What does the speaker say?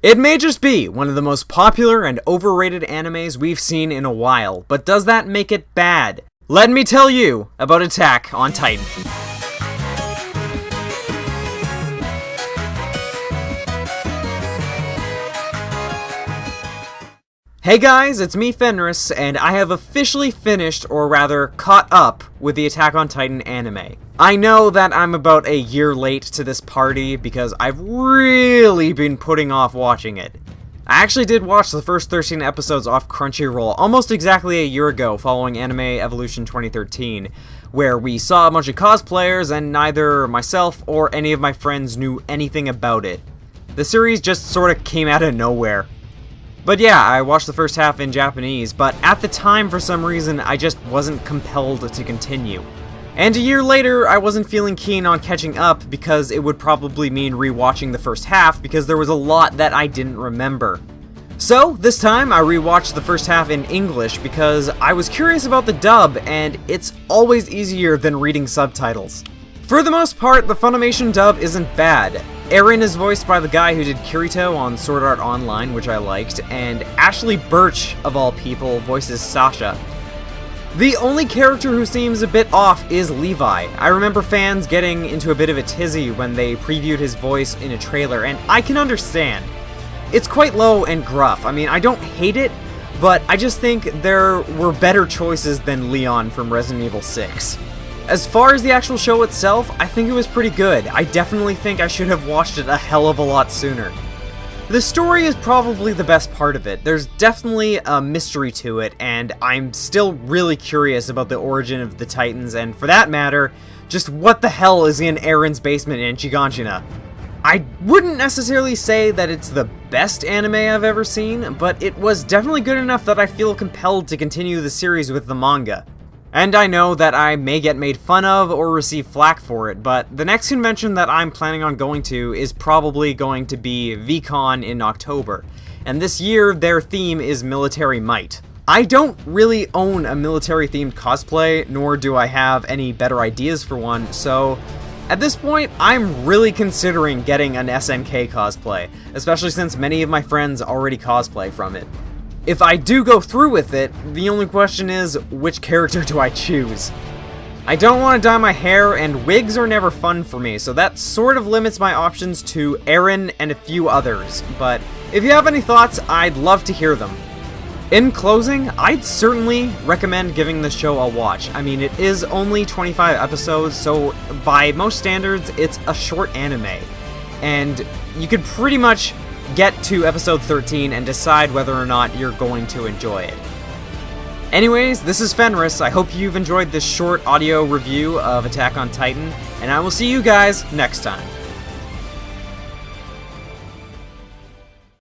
It may just be one of the most popular and overrated animes we've seen in a while, but does that make it bad? Let me tell you about Attack on Titan. Hey guys, it's me Fenris, and I have officially finished, or rather caught up, with the Attack on Titan anime. I know that I'm about a year late to this party because I've really been putting off watching it. I actually did watch the first 13 episodes off Crunchyroll almost exactly a year ago following Anime Evolution 2013, where we saw a bunch of cosplayers and neither myself or any of my friends knew anything about it. The series just sorta came out of nowhere. But yeah, I watched the first half in Japanese, but at the time for some reason I just wasn't compelled to continue. And a year later, I wasn't feeling keen on catching up because it would probably mean rewatching the first half because there was a lot that I didn't remember. So, this time I rewatched the first half in English because I was curious about the dub, and it's always easier than reading subtitles. For the most part, the Funimation dub isn't bad. Eren is voiced by the guy who did Kirito on Sword Art Online, which I liked, and Ashley Birch, of all people, voices Sasha. The only character who seems a bit off is Levi. I remember fans getting into a bit of a tizzy when they previewed his voice in a trailer, and I can understand. It's quite low and gruff. I mean, I don't hate it, but I just think there were better choices than Leon from Resident Evil 6. As far as the actual show itself, I think it was pretty good. I definitely think I should have watched it a hell of a lot sooner. The story is probably the best part of it. There's definitely a mystery to it, and I'm still really curious about the origin of the Titans, and for that matter, just what the hell is in Eren's basement in Shiganshina. I wouldn't necessarily say that it's the best anime I've ever seen, but it was definitely good enough that I feel compelled to continue the series with the manga. And I know that I may get made fun of or receive flack for it, but the next convention that I'm planning on going to is probably going to be VCon in October, and this year their theme is military might. I don't really own a military-themed cosplay, nor do I have any better ideas for one, so at this point I'm really considering getting an SNK cosplay, especially since many of my friends already cosplay from it. If I do go through with it, the only question is, which character do I choose? I don't want to dye my hair, and wigs are never fun for me, so that sort of limits my options to Eren and a few others, but if you have any thoughts, I'd love to hear them. In closing, I'd certainly recommend giving the show a watch. I mean, it is only 25 episodes, so by most standards, it's a short anime, and you could pretty much get to episode 13 and decide whether or not you're going to enjoy it. Anyways, this is Fenris. I hope you've enjoyed this short audio review of Attack on Titan, and I will see you guys next time.